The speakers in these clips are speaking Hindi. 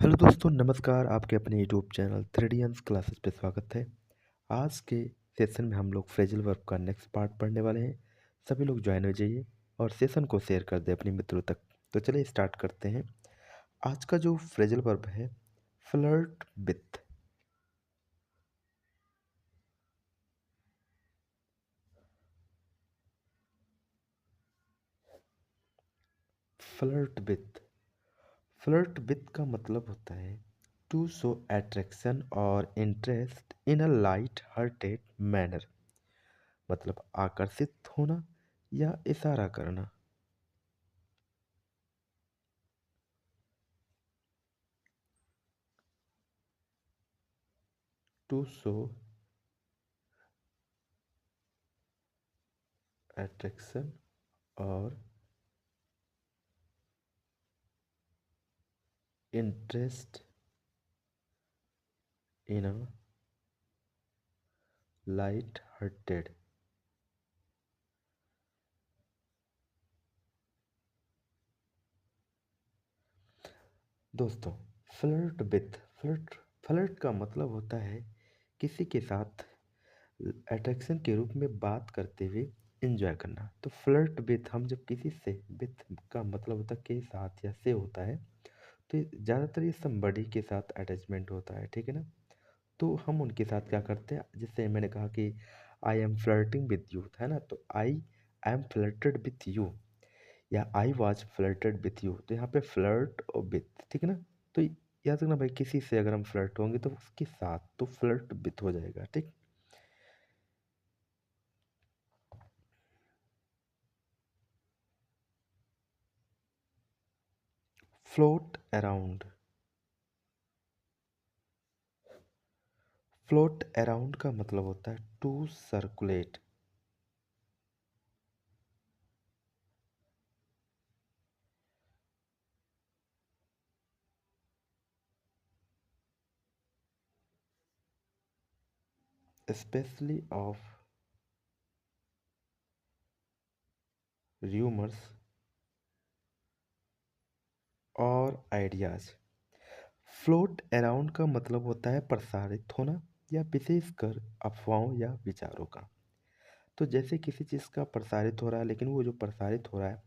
हेलो दोस्तों, नमस्कार। आपके अपने यूट्यूब चैनल थ्रेडियंस क्लासेस पे स्वागत है। आज के सेशन में हम लोग फ्रेजल वर्ब का नेक्स्ट पार्ट पढ़ने वाले हैं। सभी लोग ज्वाइन हो जाइए और सेशन को शेयर कर दें अपने मित्रों तक। तो चलिए स्टार्ट करते हैं। आज का जो फ्रेजल वर्ब है, flirt with. Flirt with. Flirt with का मतलब होता है टू शो अट्रैक्शन और interest in a light hearted manner. मतलब आकर्षित होना या इशारा करना। टू शो अट्रैक्शन और interest in a light hearted. दोस्तों, फ्लर्ट विथ, फ्लर्ट फ्लर्ट का मतलब होता है किसी के साथ अट्रैक्शन के रूप में बात करते हुए एंजॉय करना। तो फ्लर्ट विथ, हम जब किसी से, विथ का मतलब होता है के साथ या से होता है, तो ज़्यादातर ये समबडी के साथ अटैचमेंट होता है, ठीक है ना। तो हम उनके साथ क्या करते हैं, जैसे मैंने कहा कि I am flirting with you, है ना। तो I am flirted with you या I was flirted with you. तो यहाँ पे फ्लर्ट और विथ, ठीक है ना। तो याद रखना भाई, किसी से अगर हम फ्लर्ट होंगे तो उसके साथ, तो फ्लर्ट विथ हो जाएगा, ठीक। Float around. फ्लोट अराउंड का मतलब होता है to circulate. Specially of rumours और आइडियाज। फ्लोट अराउंड का मतलब होता है प्रसारित होना या विशेषकर अफवाहों या विचारों का। तो जैसे किसी चीज़ का प्रसारित हो रहा है, लेकिन वो जो प्रसारित हो रहा है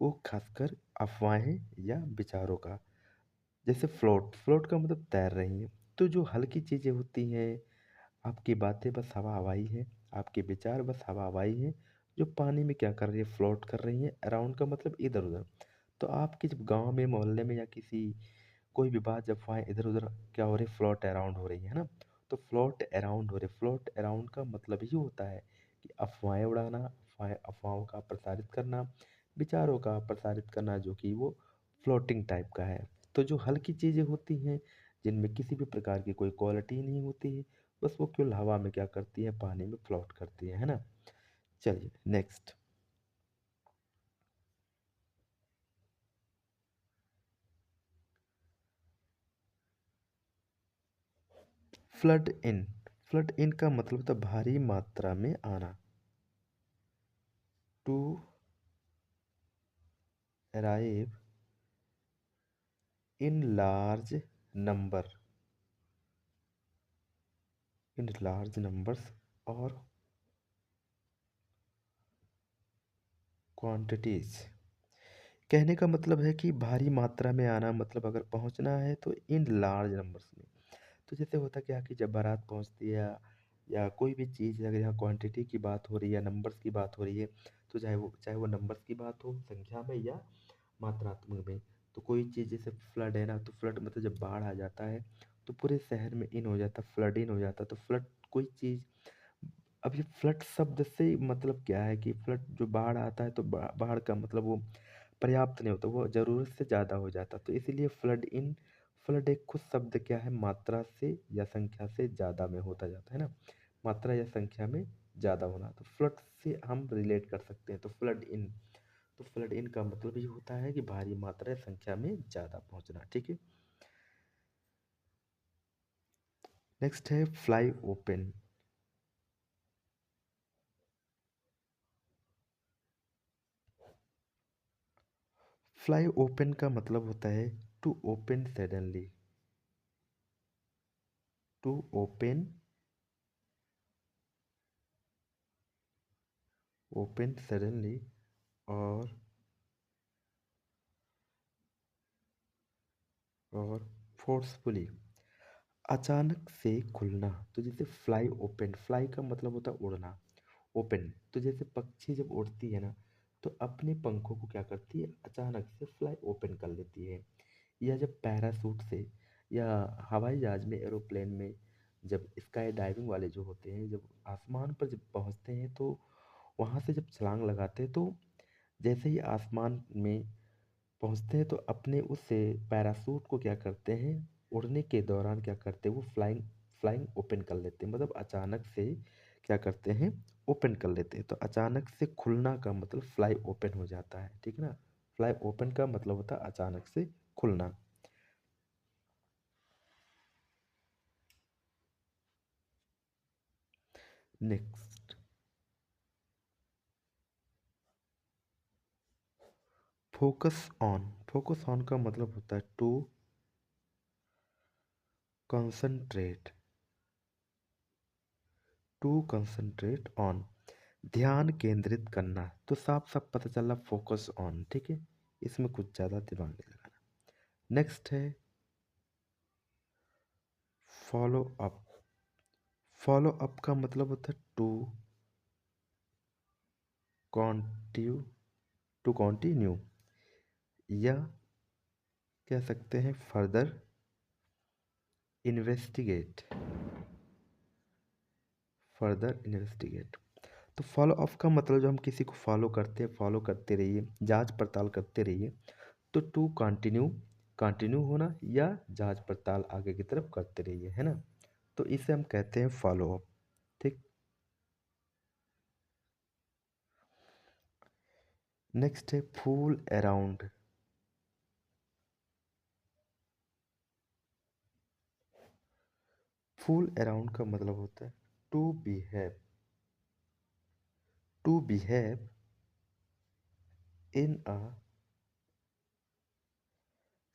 वो खासकर अफवाहें या विचारों का। जैसे फ्लोट, फ्लोट का मतलब तैर रही है। तो जो हल्की चीज़ें होती हैं, आपकी बातें बस हवा हवाई हैं, आपके विचार बस हवा हवाई हैं, जो पानी में क्या कर रही है, फ्लोट कर रही हैं। अराउंड का मतलब इधर उधर। तो आपके जब गांव में, मोहल्ले में या किसी, कोई भी बात जब वहाँ इधर उधर क्या हो रही, फ्लोट अराउंड हो रही है ना। तो फ्लोट अराउंड हो रही, फ्लोट अराउंड का मतलब ही होता है कि अफवाहें उड़ाना, अफवाहों का प्रसारित करना, विचारों का प्रसारित करना, जो कि वो फ्लोटिंग टाइप का है। तो जो हल्की चीज़ें होती हैं, जिनमें किसी भी प्रकार की कोई क्वालिटी नहीं होती है, बस वो केवल हवा में क्या करती है, पानी में फ्लोट करती है ना। चलिए next. Flood in. Flood in का मतलब था भारी मात्रा में आना। To arrive in large number, in large numbers और क्वांटिटीज। कहने का मतलब है कि भारी मात्रा में आना, मतलब अगर पहुंचना है तो इन लार्ज नंबर्स में। तो जैसे होता क्या कि जब बारात पहुंचती है या कोई भी चीज़, अगर यहाँ क्वांटिटी की बात हो रही है या नंबर्स की बात हो रही है, तो चाहे वो नंबर्स की बात हो, संख्या में या मात्रात्मक में। तो कोई चीज़ जैसे फ्लड है ना, तो फ्लड मतलब जब बाढ़ आ जाता है तो पूरे शहर में इन हो जाता, फ्लड इन हो जाता। तो फ्लड कोई चीज़, अब ये फ्लड शब्द से मतलब क्या है कि फ्लड जो बाढ़ आता है, तो बाढ़ का मतलब वो पर्याप्त नहीं होता, वो ज़रूरत से ज़्यादा हो जाता। तो इसीलिए फ्लड इन, फ्लड एक खुद शब्द क्या है, मात्रा से या संख्या से ज़्यादा में होता जाता है ना। मात्रा या संख्या में ज़्यादा होना, तो फ्लड से हम रिलेट कर सकते हैं। तो फ्लड इन, तो फ्लड इन का मतलब ये होता है कि भारी मात्रा या संख्या में ज़्यादा पहुंचना, ठीक है। नेक्स्ट है फ्लाई ओपन। फ्लाई ओपन का मतलब होता है to open suddenly. To open, open suddenly और फोर्सफुली, अचानक से खुलना। तो जैसे फ्लाई ओपन, फ्लाई का मतलब होता है उड़ना, ओपन तो जैसे पक्षी जब उड़ती है ना, तो अपने पंखों को क्या करती है, अचानक से फ्लाई ओपन कर लेती है। या जब पैराशूट से या हवाई जहाज में, एरोप्लेन में, जब स्काई डाइविंग वाले जो होते हैं, जब आसमान पर जब पहुंचते हैं तो वहां से जब छलांग लगाते हैं, तो जैसे ही आसमान में पहुंचते हैं तो अपने उस पैराशूट को क्या करते हैं, उड़ने के दौरान क्या करते हैं, वो फ्लाइंग फ्लाइंग ओपन कर लेते हैं, मतलब अचानक से क्या करते हैं, ओपन कर लेते हैं। तो अचानक से खुलना का मतलब फ्लाई ओपन हो जाता है, ठीक है ना। फ्लाई ओपन का मतलब होता है अचानक से खुलना। Next, focus on. Focus on का मतलब होता है to concentrate, to concentrate on, ध्यान केंद्रित करना। तो साफ साफ पता चला फोकस ऑन, ठीक है, इसमें कुछ ज़्यादा दिमाग नहीं लगाना। नेक्स्ट है फॉलो अप। फॉलो अप का मतलब होता है टू कॉन्टिन्यू, टू कॉन्टिन्यू, या कह सकते हैं फर्दर इन्वेस्टिगेट, फर्दर इन्वेस्टिगेट। तो फॉलो अप का मतलब, जो हम किसी को फॉलो करते हैं, फॉलो करते रहिए, जांच पड़ताल करते रहिए। तो टू कंटिन्यू, कंटिन्यू होना, या जांच पड़ताल आगे की तरफ करते रहिए, है ना। तो इसे हम कहते हैं फॉलो अप, ठीक। नेक्स्ट है फूल अराउंड। फूल अराउंड का मतलब होता है to behave, to behave in a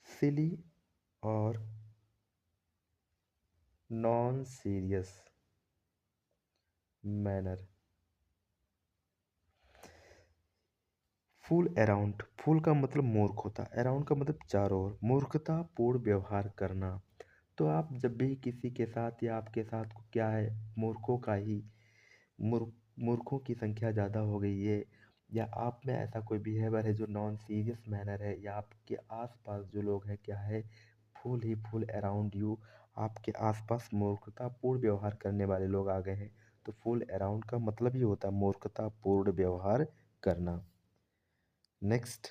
silly और non serious manner. Fool around, fool का मतलब मूर्ख होता, अराउंड का मतलब चारों ओर, मूर्खतापूर्ण व्यवहार करना। तो आप जब भी किसी के साथ या आपके साथ क्या है, मूर्खों का ही मूर्ख, मूर्खों की संख्या ज़्यादा हो गई है, या आप में ऐसा कोई बिहेवियर है जो नॉन सीरियस मैनर है, या आपके आसपास जो लोग हैं क्या है, full he full around you, आपके आसपास मूर्खतापूर्ण व्यवहार करने वाले लोग आ गए हैं। तो फुल अराउंड का मतलब ही होता है मूर्खतापूर्ण व्यवहार करना। Next,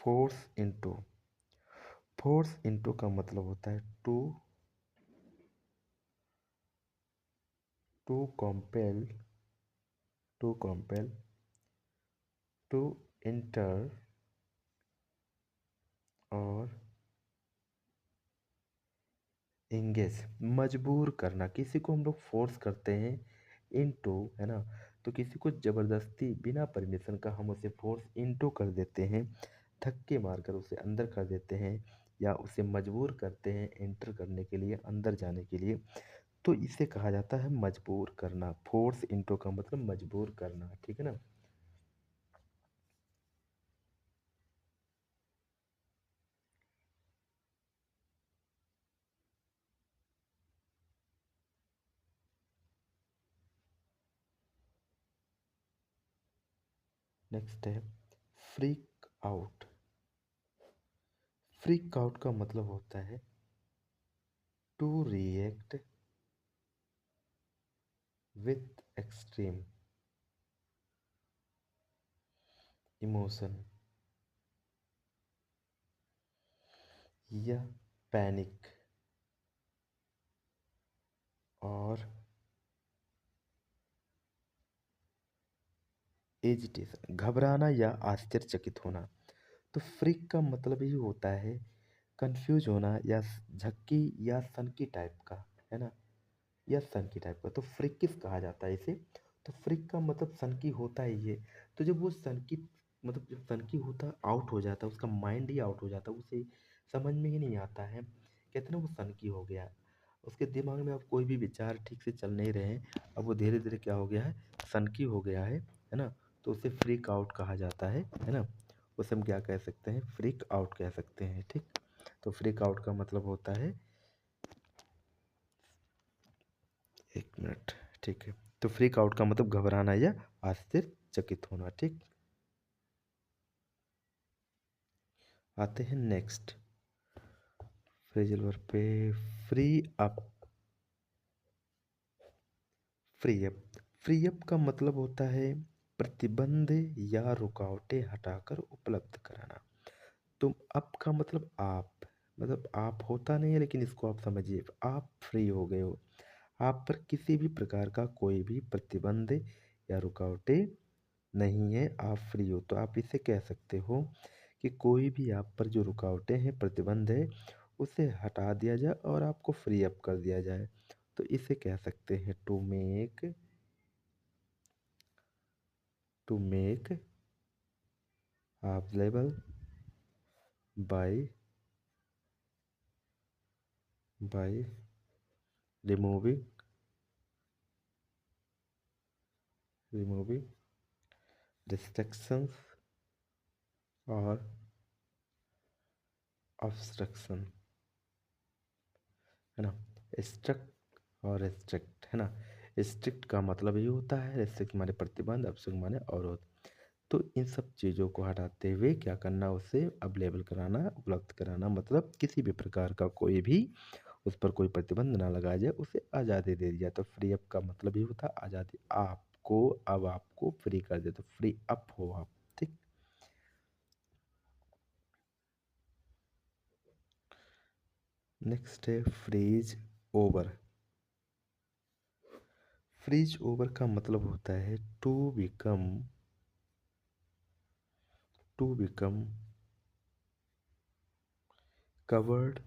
force into. Force into का मतलब होता है to, to compel, to compel, to enter, और एंगेज, मजबूर करना। किसी को हम लोग फोर्स करते हैं इनटू, है ना, तो किसी को ज़बरदस्ती बिना परमिशन का हम उसे फोर्स इनटू कर देते हैं, धक्के मारकर उसे अंदर कर देते हैं, या उसे मजबूर करते हैं एंटर करने के लिए, अंदर जाने के लिए। तो इसे कहा जाता है मजबूर करना। फोर्स इनटू का मतलब मजबूर करना, ठीक है ना। नेक्स्ट है फ्रीक आउट। फ्रीक आउट का मतलब होता है to react with extreme emotion, या पैनिक, और एजिटेशन, घबराना या आश्चर्यचकित होना। तो फ्रिक का मतलब ही होता है कंफ्यूज होना, या झक्की या सनकी टाइप का, है ना, या सनकी टाइप का। तो फ्रिकिस कहा जाता है इसे। तो फ्रिक का मतलब सनकी होता ही है। तो जब वो सनकी, मतलब जब सनकी होता, आउट हो जाता है, उसका माइंड ही आउट हो जाता है, उसे समझ में ही नहीं आता है। कहते हैं ना वो सनकी हो गया। उसके दिमाग में अब कोई भी विचार ठीक से चल नहीं रहे हैं। अब वो धीरे-धीरे क्या हो गया है, सनकी हो गया है ना? तो उसे फ्रीक आउट कहा जाता है ना? उसे हम क्या कह सकते हैं? फ्रीक आउट कह सकते हैं, ठीक? तो फ्रीक आउट का मतलब होता है 1 मिनट, ठीक है। तो फ्रीक आउट का मतलब घबराना या आश्चर्यचकित होना, ठीक? आते हैं नेक्स्ट फ्रेजल वर्ब पे। Free up. Free up. Free up का मतलब होता है प्रतिबंध या रुकावटें हटाकर उपलब्ध कराना। तो अप का मतलब आप होता नहीं है, लेकिन इसको आप समझिए, आप फ्री हो गए हो। आप पर किसी भी प्रकार का कोई भी प्रतिबंध या रुकावटें नहीं है, आप फ्री हो। तो आप इसे कह सकते हो कि कोई भी आप पर जो रुकावटें हैं, प्रतिबंध है, उसे हटा दिया जाए और आपको फ्री अप कर दिया जाए। तो इसे कह सकते हैं to make available by by removing removing restrictions और obstruction, है ना? स्ट्रिक्ट और रिस्ट्रिक्ट, है ना? स्ट्रिक्ट का मतलब ये होता है, रिस्ट्रिक्ट माने प्रतिबंध, ऑब्स्ट्रक्ट माने अवरोध। तो इन सब चीज़ों को हटाते हुए क्या करना, उसे अवेलेबल कराना, उपलब्ध कराना, मतलब किसी भी प्रकार का कोई भी उस पर कोई प्रतिबंध ना लगाया जाए, उसे आज़ादी दे दी जाए। तो फ्री अप का मतलब ये होता है आज़ादी। आपको अब आपको फ्री कर दे, तो फ्री अप हो आप, ठीक? नेक्स्ट है फ्रीज ओवर। फ्रीज ओवर का मतलब होता है to become covered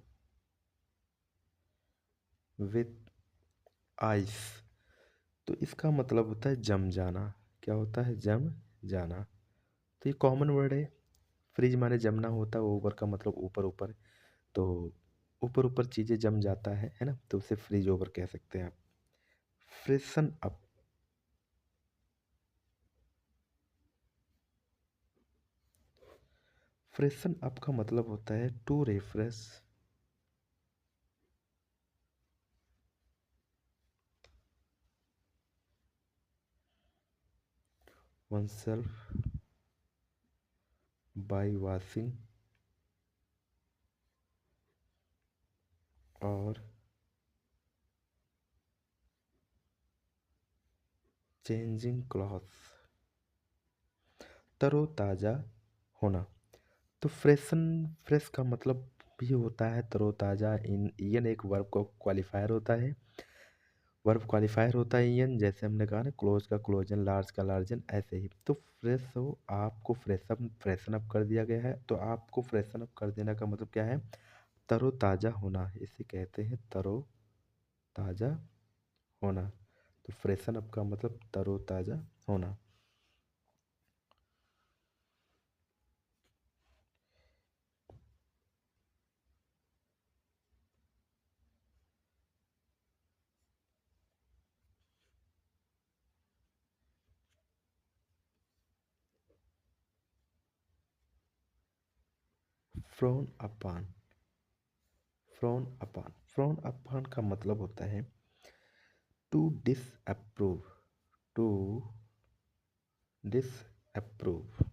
with ice. तो इसका मतलब होता है जम जाना। क्या होता है? जम जाना। तो ये कॉमन वर्ड है। फ्रीज माने जमना होता है, ओवर का मतलब ऊपर ऊपर। तो ऊपर ऊपर चीज़ें जम जाता है ना? तो उसे फ्रीज ओवर कह सकते हैं आप। Freshen up. फ्रेशन अप का मतलब होता है to refresh oneself by washing और चेंजिंग क्लॉथ्स। तरोताज़ा होना। तो फ्रेश का मतलब भी होता है तरोताज़ा। इन एक वर्ब को क्वालिफायर होता है। वर्ब क्वालिफायर होता है इन, जैसे हमने कहा ना, क्लोज का क्लोजन, लार्ज का लार्जन, ऐसे ही। तो फ्रेश हो, आपको फ्रेशन अप कर दिया गया है। तो आपको फ्रेशन अप कर देने का मतलब क्या है? तरोताज़ा होना। इसे कहते हैं तरोताज़ा होना। तो फ्रेशन अप का मतलब तरोताज़ा होना। फ्रोन अपान। फ्रोन अपान का मतलब होता है to disapprove. To disapprove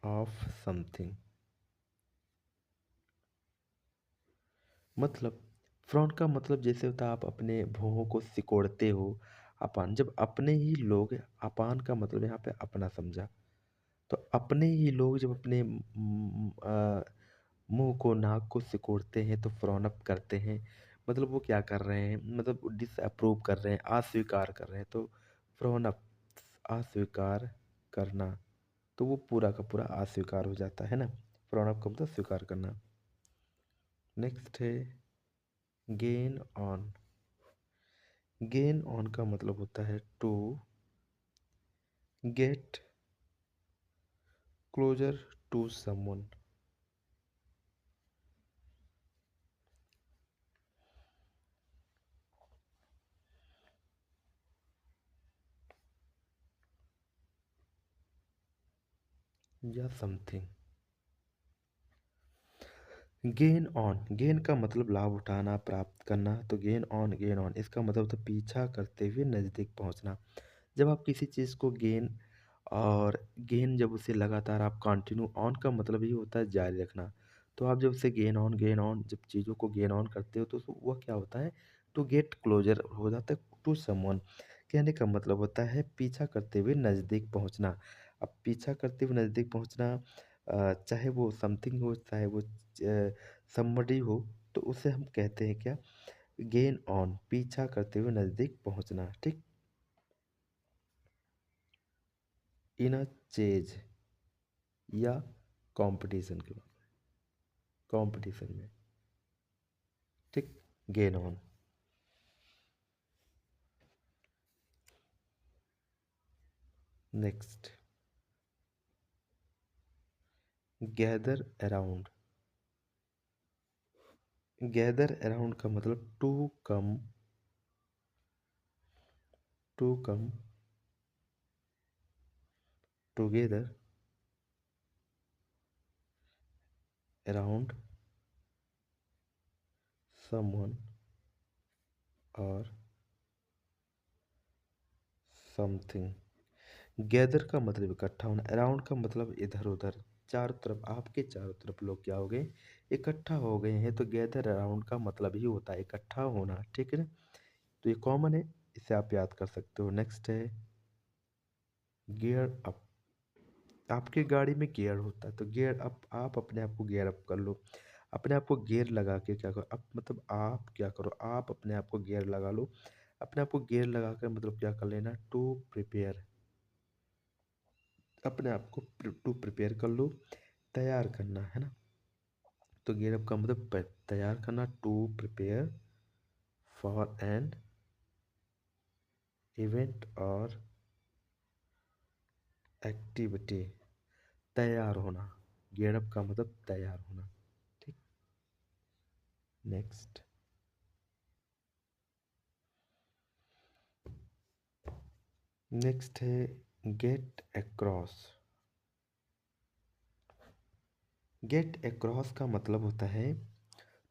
of something. मतलब फ्रॉड का मतलब जैसे होता है आप अपने भुवों को सिकोड़ते हो। अपान, जब अपने ही लोग, अपान का मतलब यहाँ पे अपना समझा। तो अपने ही लोग जब अपने मुंह को, नाक को सिकोड़ते हैं, तो फ्रॉन अप करते हैं। मतलब वो क्या कर रहे हैं? मतलब डिसअप्रूव कर रहे हैं, अस्वीकार कर रहे हैं। तो फ्रॉन अप, अस्वीकार करना। तो वो पूरा का पूरा अस्वीकार हो जाता है ना? फ्रॉन अप का मतलब स्वीकार करना। नेक्स्ट है गेन ऑन। गेन ऑन का मतलब होता है to get closer to someone. या समथिंग। गेन ऑन, गेन का मतलब लाभ उठाना, प्राप्त करना। तो गेन ऑन इसका मतलब तो पीछा करते हुए नज़दीक पहुंचना। जब आप किसी चीज़ को गेन, और गेन जब उसे लगातार आप कंटिन्यू, ऑन का मतलब ही होता है जारी रखना। तो आप जब उसे गेन ऑन जब चीज़ों को गेन ऑन करते हो तो वह क्या होता है, टू गेट क्लोजर हो जाता है टू समवन। कहने का मतलब होता है पीछा करते हुए नज़दीक पहुंचना। अब पीछा करते हुए नज़दीक पहुंचना, चाहे वो समथिंग हो, चाहे वो समबडी हो, तो उसे हम कहते हैं क्या, गेन ऑन, पीछा करते हुए नज़दीक पहुंचना। ठीक। इन अ चेज या कंपटीशन के, कंपटीशन में। ठीक। Gain on. Next, gather around. Gather around का मतलब to come together around someone और समथिंग। गैदर का मतलब इकट्ठा होना, अराउंड का मतलब इधर उधर, चारों तरफ, आपके चारों तरफ लोग क्या हो गए, इकट्ठा हो गए हैं। तो गैदर अराउंड का मतलब ही होता है इकट्ठा होना। ठीक है ना। तो ये कॉमन है, इसे आप याद कर सकते हो। नेक्स्ट है गियर अप। आपकी गाड़ी में गियर होता है, तो गियर अप, आप अपने आप को गियर अप कर लो। अपने आप को गियर लगा के क्या करो, अब मतलब आप क्या करो, आप अपने आप को गियर लगा लो। अपने आप को गियर लगा कर मतलब क्या कर लेना, टू प्रिपेयर, अपने आप को टू प्रिपेयर कर लो, तैयार करना है ना। तो गियर अप का मतलब तैयार करना, to prepare for an event और एक्टिविटी। तैयार होना, गियर अप का मतलब तैयार होना। ठीक। नेक्स्ट, नेक्स्ट है गेट अक्रॉस। गेट अक्रॉस का मतलब होता है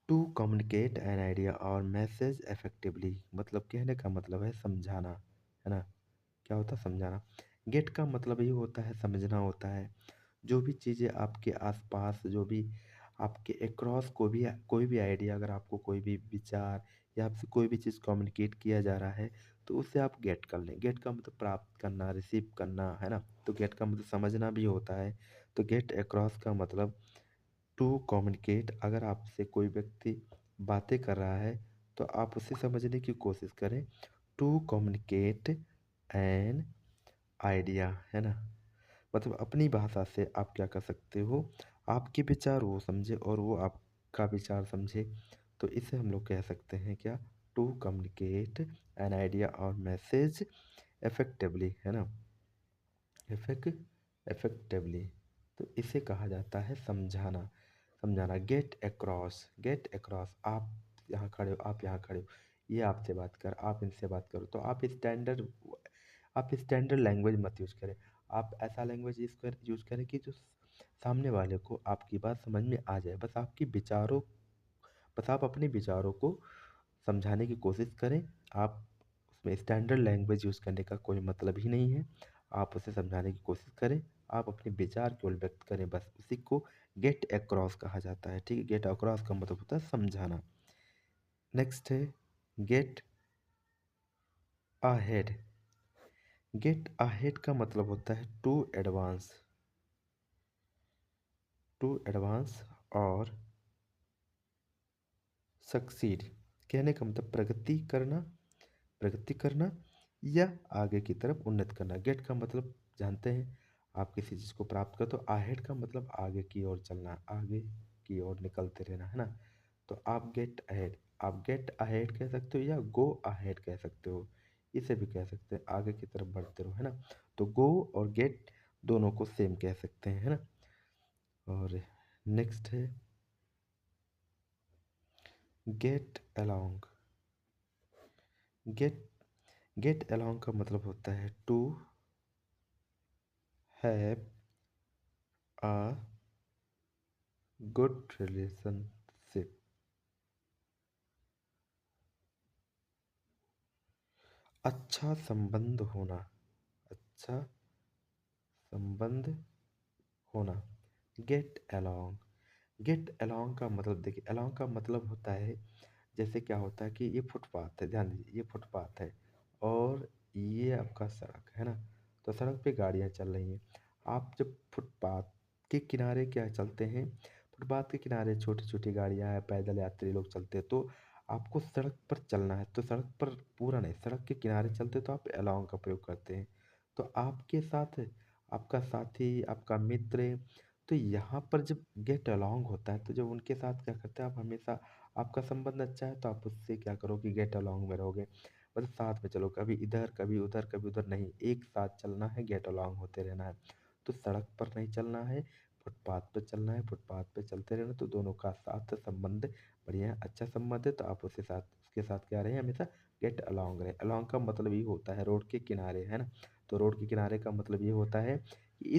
टू कम्युनिकेट एन आइडिया और मैसेज इफेक्टिवली। मतलब कहने का मतलब है समझाना, है ना। क्या होता है, समझाना। गेट का मतलब ये होता है समझना होता है। जो भी चीज़ें आपके आसपास, जो भी आपके अक्रॉस कोई भी आइडिया, अगर आपको कोई भी विचार या आपसे कोई भी चीज़ कम्युनिकेट किया जा रहा है, तो उसे आप गेट कर लें। गेट का मतलब प्राप्त करना, रिसीव करना, है ना। तो गेट का मतलब समझना भी होता है। तो गेट अक्रॉस का मतलब टू कम्युनिकेट। अगर आपसे कोई व्यक्ति बातें कर रहा है तो आप उसे समझने की कोशिश करें। टू कम्युनिकेट एन आइडिया, है ना। मतलब अपनी भाषा से आप क्या कर सकते हो, आपके विचार वो समझे और वो आपका विचार समझे। तो इसे हम लोग कह सकते हैं क्या, टू कम्युनिकेट एन आइडिया और मैसेज इफेक्टिवली, है ना। इफेक्टिवली। तो इसे कहा जाता है समझाना। समझाना, गेट अक्रॉस। गेट अक्रॉस, आप यहाँ खड़े हो, आप यहाँ खड़े हो, ये आपसे बात कर, आप इनसे बात करो, तो आप स्टैंडर्ड लैंग्वेज मत यूज़ करें। आप ऐसा लैंग्वेज यूज़ करें कि जो सामने वाले को आपकी बात समझ में आ जाए। बस आप अपने विचारों को समझाने की कोशिश करें। आप उसमें स्टैंडर्ड लैंग्वेज यूज़ करने का कोई मतलब ही नहीं है। आप उसे समझाने की कोशिश करें, आप अपने विचार केवल व्यक्त करें, बस उसी को गेट अक्रॉस कहा जाता है। ठीक है, गेट अक्रॉस का मतलब होता है समझाना। नेक्स्ट है गेट अहेड। गेट अहेड का मतलब होता है टू एडवांस और सक्सीड। कहने का मतलब प्रगति करना या आगे की तरफ उन्नत करना। गेट का मतलब जानते हैं, आप किसी चीज़ को प्राप्त कर, तो अहेड का मतलब आगे की ओर चलना, आगे की ओर निकलते रहना, है ना। तो आप गेट अहेड कह सकते हो या गो अहेड कह सकते हो। इसे भी कह सकते हैं आगे की तरफ बढ़ते रहो, है ना। तो गो और गेट दोनों को सेम कह सकते हैं, है ना। और नेक्स्ट है get along. Get get along का मतलब होता है to have a good relationship. अच्छा संबंध होना। अच्छा संबंध होना। Gate along. गेट अलोंग का मतलब देखिए, अलोंग का मतलब होता है, जैसे क्या होता है कि ये फुटपाथ है, ध्यान दीजिए, ये फुटपाथ है और ये आपका सड़क है ना। तो सड़क पे गाड़ियाँ चल रही हैं। आप जब फुटपाथ के किनारे क्या चलते हैं, फुटपाथ के किनारे छोटी छोटी गाड़ियाँ हैं, पैदल यात्री लोग चलते हैं, तो आपको सड़क पर चलना है तो सड़क पर पूरा नहीं, सड़क के किनारे चलते तो आप अलाउंग का प्रयोग करते हैं। तो आपके साथ आपका साथी, आपका मित्र, तो यहाँ पर जब गेट अलोंग होता है तो जब उनके साथ क्या करते हैं आप हमेशा, आपका संबंध अच्छा है तो आप उससे क्या करो कि गेट अलोंग में रहोगे, मतलब साथ में चलो, कभी इधर कभी उधर कभी उधर नहीं, एक साथ चलना है, गेट अलोंग होते रहना है। तो सड़क पर नहीं चलना है, फुटपाथ पे चलना है, फुटपाथ पे चलते रहना, तो दोनों का साथ संबंध बढ़िया है, अच्छा संबंध है, तो आप उसके साथ क्या रहे हमेशा, गेट अलोंग रहे। अलोंग का मतलब ये होता है रोड के किनारे, है ना। तो रोड के किनारे का मतलब ये होता है कि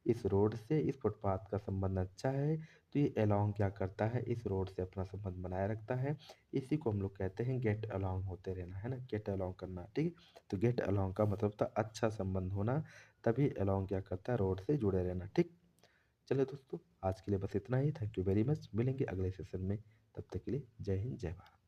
इस रोड से इस फुटपाथ का संबंध अच्छा है, तो ये अलोंग क्या करता है, इस रोड से अपना संबंध बनाए रखता है। इसी को हम लोग कहते हैं गेट अलोंग होते रहना, है ना, गेट अलोंग करना, ठीक है। तो गेट अलोंग का मतलब था अच्छा संबंध होना, तभी अलोंग क्या करता है, रोड से जुड़े रहना, ठीक। चलिए दोस्तों, आज के लिए बस इतना ही। थैंक यू वेरी मच, मिलेंगे अगले सेशन में। तब तक के लिए जय हिंद, जय भारत।